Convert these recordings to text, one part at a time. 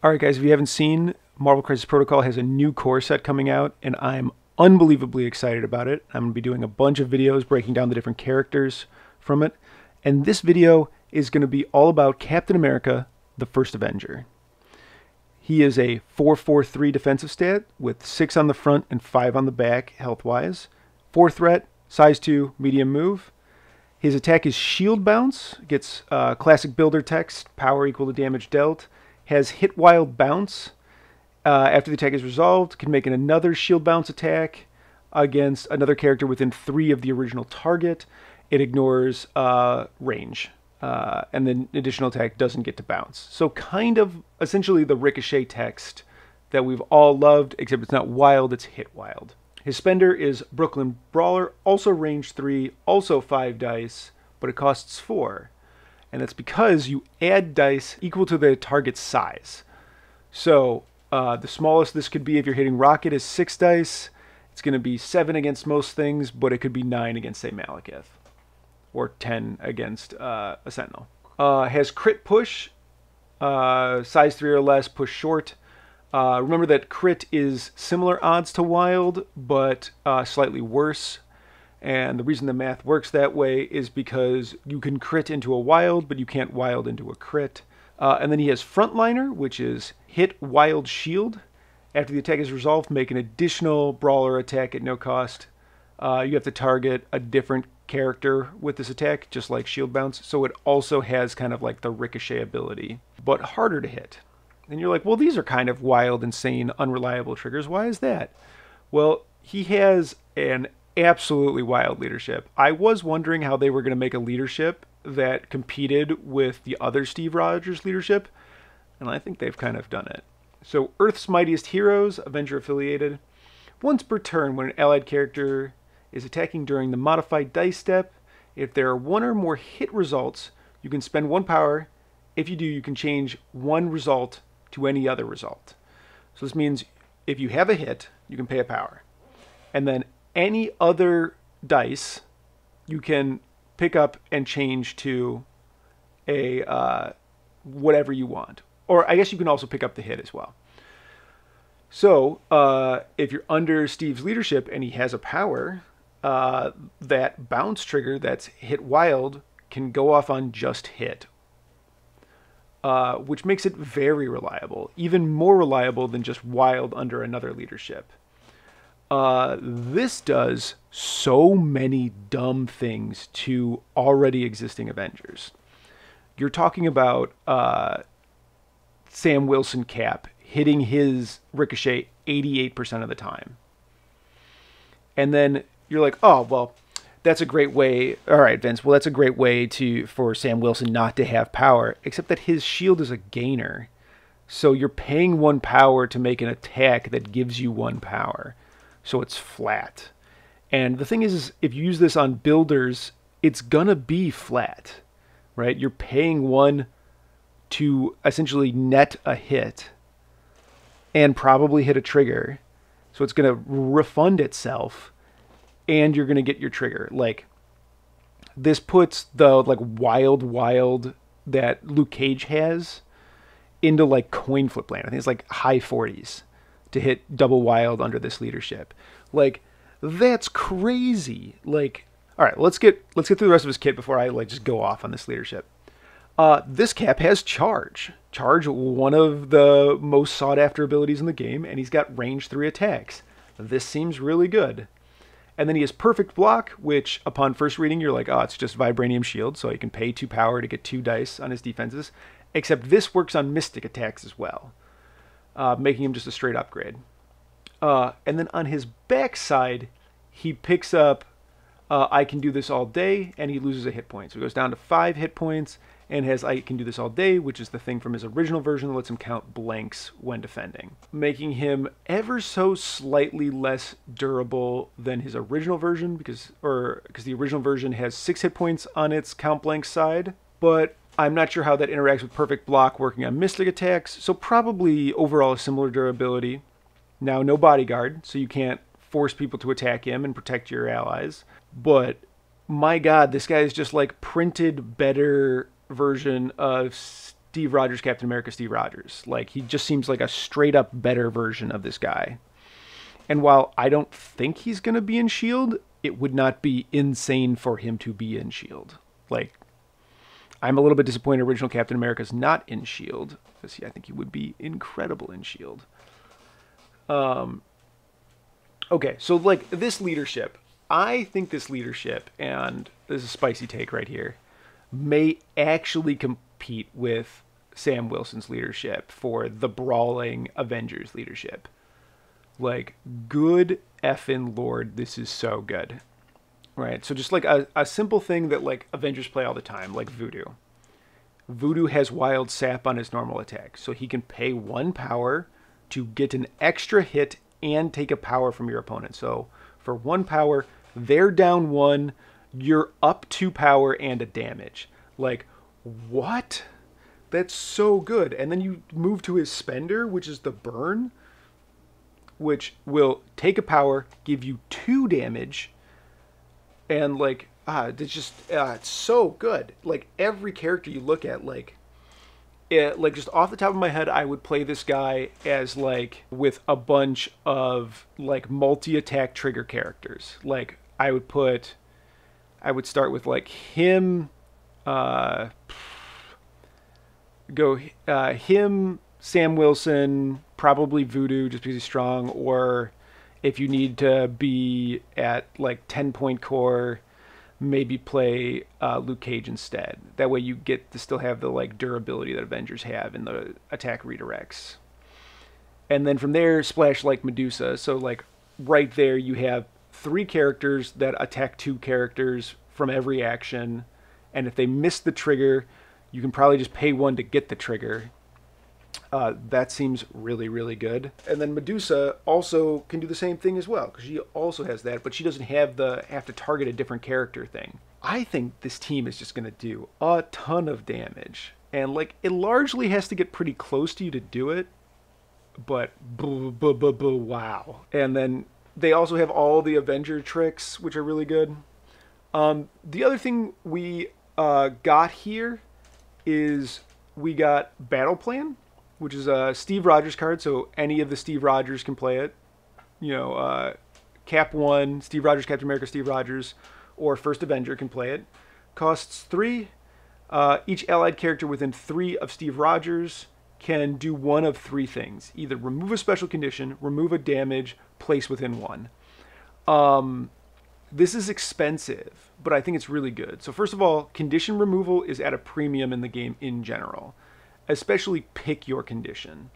Alright guys, if you haven't seen, Marvel Crisis Protocol has a new core set coming out, and I'm unbelievably excited about it. I'm going to be doing a bunch of videos breaking down the different characters from it, and this video is going to be all about Captain America, the First Avenger. He is a 4-4-3 defensive stat with 6 on the front and 5 on the back health-wise. 4 threat, size 2, medium move. His attack is shield bounce, gets classic builder text, power equal to damage dealt. Has hit wild bounce. After the attack is resolved, can make another shield bounce attack against another character within 3 of the original target. It ignores range. And then additional attack doesn't get to bounce. So kind of essentially the ricochet text that we've all loved, except it's not wild, it's hit wild. His spender is Brooklyn Brawler, also range 3, also 5 dice, but it costs 4. And that's because you add dice equal to the target's size. So the smallest this could be if you're hitting Rocket is 6 dice. It's going to be 7 against most things, but it could be 9 against, say, Malekith. Or 10 against a Sentinel. Has crit push, size 3 or less, push short. Remember that crit is similar odds to wild, but slightly worse. And the reason the math works that way is because you can crit into a wild, but you can't wild into a crit. And then he has Frontliner, which is hit wild shield. After the attack is resolved, make an additional brawler attack at no cost. You have to target a different character with this attack, just like shield bounce. So it also has kind of like the ricochet ability, but harder to hit. And you're like, well, these are kind of wild, insane, unreliable triggers. Why is that? Well, he has an absolutely wild leadership. I was wondering how they were going to make a leadership that competed with the other Steve Rogers leadership, and I think they've kind of done it. So Earth's Mightiest Heroes, Avenger affiliated. Once per turn, when an allied character is attacking during the modified dice step, if there are 1 or more hit results, you can spend 1 power. If you do, you can change 1 result to any other result. So this means if you have a hit, you can pay a power. And then any other dice you can pick up and change to a whatever you want. Or I guess you can also pick up the hit as well. So if you're under Steve's leadership and he has a power, that bounce trigger that's hit wild can go off on just hit. Which makes it very reliable, even more reliable than just wild under another leadership. This does so many dumb things to already existing Avengers. You're talking about Sam Wilson Cap hitting his ricochet 88% of the time. And then you're like, oh, well, that's a great way. All right, Vince, well, that's a great way for Sam Wilson not to have power, except that his shield is a gainer. So you're paying 1 power to make an attack that gives you 1 power. So it's flat. And the thing is, if you use this on builders, it's gonna be flat, right? You're paying 1 to essentially net a hit and probably hit a trigger. So it's gonna refund itself and you're gonna get your trigger. Like, this puts the like wild that Luke Cage has into like coin flip land. I think it's like high 40s. To hit double wild under this leadership. Like, that's crazy. Like, all right, let's get through the rest of his kit before I like just go off on this leadership. This cap has charge. Charge, one of the most sought after abilities in the game, and he's got range 3 attacks. This seems really good. And then he has perfect block, which upon first reading you're like, oh, it's just vibranium shield, so he can pay 2 power to get 2 dice on his defenses. Except this works on mystic attacks as well. Making him just a straight upgrade. And then on his backside, he picks up I can do this all day, and he loses a hit point. So he goes down to 5 hit points, and has I can do this all day, which is the thing from his original version that lets him count blanks when defending. Making him ever so slightly less durable than his original version, because the original version has 6 hit points on its count blank side, but I'm not sure how that interacts with perfect block working on mystic attacks, so probably overall a similar durability. Now, no bodyguard, so you can't force people to attack him and protect your allies. But, my god, this guy is just like printed better version of Steve Rogers, Captain America, Steve Rogers. Like, he just seems like a straight up better version of this guy. And while I don't think he's going to be in S.H.I.E.L.D., it would not be insane for him to be in S.H.I.E.L.D. Like, I'm a little bit disappointed original Captain America's not in S.H.I.E.L.D. because I think he would be incredible in S.H.I.E.L.D. Okay, so like this leadership, I think this leadership, and this is a spicy take right here, may actually compete with Sam Wilson's leadership for the brawling Avengers leadership. Like, good effing Lord, this is so good. Right, so just like a simple thing that like Avengers play all the time, like Voodoo. Voodoo has wild sap on his normal attack, so he can pay 1 power to get an extra hit and take a power from your opponent. So for 1 power, they're down 1, you're up 2 power and a damage. Like, what? That's so good. And then you move to his spender, which is the burn, which will take a power, give you 2 damage, and like, it's just, it's so good. Like, every character you look at, like just off the top of my head, I would play this guy as like with a bunch of like multi-attack trigger characters. Like, I would start with like him, him, Sam Wilson, probably Voodoo just because he's strong, or if you need to be at like 10-point core, maybe play Luke Cage instead. That way you get to still have the like durability that Avengers have in the attack redirects. And then from there, splash like Medusa. So like right there you have 3 characters that attack 2 characters from every action. And if they miss the trigger, you can probably just pay 1 to get the trigger. That seems really, really good. And then Medusa also can do the same thing as well, because she also has that, but she doesn't have the have to target a different character thing. I think this team is just going to do a ton of damage. And like, it largely has to get pretty close to you to do it, but wow. And then they also have all the Avenger tricks, which are really good. The other thing we got here is we got Battle Plan, which is a Steve Rogers card, so any of the Steve Rogers can play it. You know, Cap 1, Steve Rogers, Captain America, Steve Rogers, or First Avenger can play it. Costs 3. Each allied character within 3 of Steve Rogers can do one of 3 things. Either remove a special condition, remove a damage, place within 1. This is expensive, but I think it's really good. So first of all, condition removal is at a premium in the game in general. Especially pick your condition.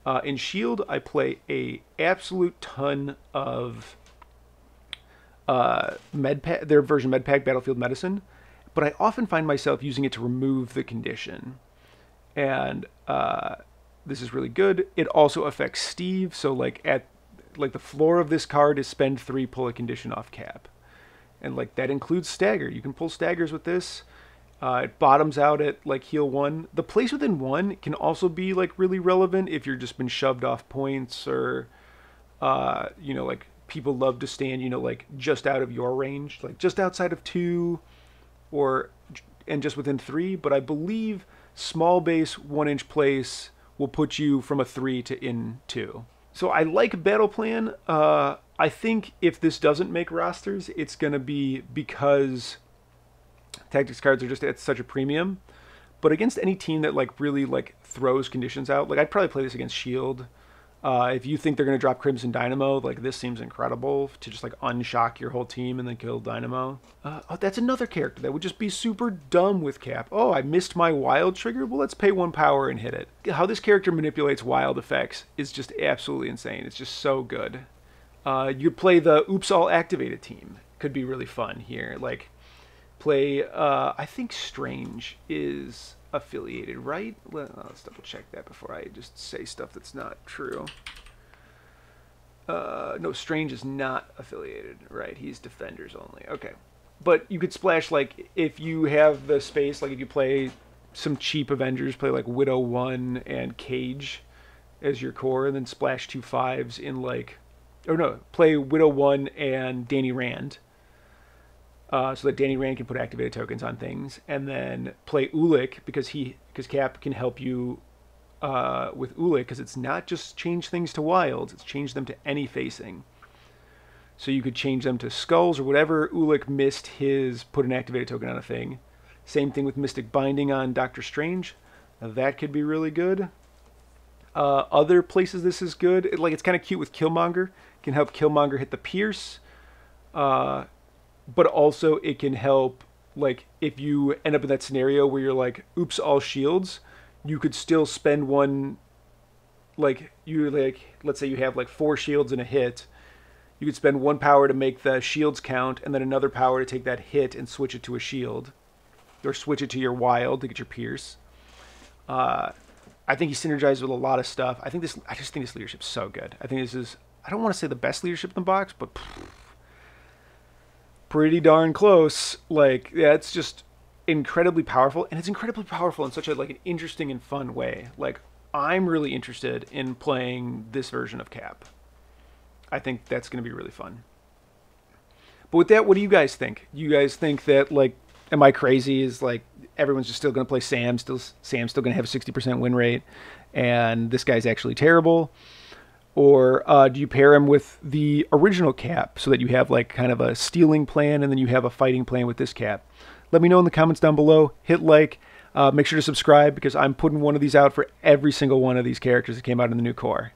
In S.H.I.E.L.D., I play a absolute ton of their version MedPack, Battlefield Medicine, but I often find myself using it to remove the condition. And this is really good. It also affects Steve, so like the floor of this card is spend 3, pull a condition off Cap. And like that includes stagger. You can pull staggers with this. It bottoms out at like heal 1. The place within 1 can also be like really relevant if you're just been shoved off points, or you know, like people love to stand, you know, like just out of your range, like just outside of 2 and just within 3. But I believe small base 1-inch place will put you from a 3 to in 2. So I like Battle Plan. I think if this doesn't make rosters, it's gonna be because tactics cards are just at such a premium. But against any team that like really like throws conditions out, like I'd probably play this against S.H.I.E.L.D. If you think they're going to drop Crimson Dynamo, like this seems incredible to just like unshock your whole team and then kill Dynamo. Oh, that's another character that would just be super dumb with Cap. Oh, I missed my wild trigger? Well, let's pay 1 power and hit it. How this character manipulates wild effects is just absolutely insane. It's just so good. You could play the Oops All Activated team. Could be really fun here. Like, play, I think Strange is affiliated, right? Let's double check that before I just say stuff that's not true. No, Strange is not affiliated, right? He's Defenders only. Okay. But you could splash, like, if you have the space, like if you play some cheap Avengers, play like Widow 1 and Cage as your core, and then splash 2 5s in like, or no, play Widow 1 and Danny Rand. So that Danny Rand can put activated tokens on things, and then play Ulik because he because Cap can help you with Ulik, because it's not just change things to wilds, it's change them to any facing. So you could change them to skulls or whatever. Ulik missed his put an activated token on a thing. Same thing with Mystic Binding on Doctor Strange. Now that could be really good. Other places this is good, it's kind of cute with Killmonger. It can help Killmonger hit the pierce. But also it can help, like, if you end up in that scenario where you're like, oops, all shields, you could still spend one, let's say you have like 4 shields in a hit. You could spend 1 power to make the shields count, and then another power to take that hit and switch it to a shield. Or switch it to your wild to get your pierce. I think he synergizes with a lot of stuff. I just think this leadership's so good. I think this is, I don't want to say the best leadership in the box, but pretty darn close. Like, yeah, it's just incredibly powerful, and it's incredibly powerful in such a an interesting and fun way. Like, I'm really interested in playing this version of Cap. I think that's going to be really fun. But with that, what do you guys think? You guys think that, am I crazy? Is everyone's just still going to play Sam? Sam's still going to have a 60% win rate, and this guy's actually terrible? Or do you pair him with the original Cap so that you have kind of a stealing plan and then you have a fighting plan with this Cap? Let me know in the comments down below. Hit like. Make sure to subscribe, because I'm putting one of these out for every single one of these characters that came out in the new core.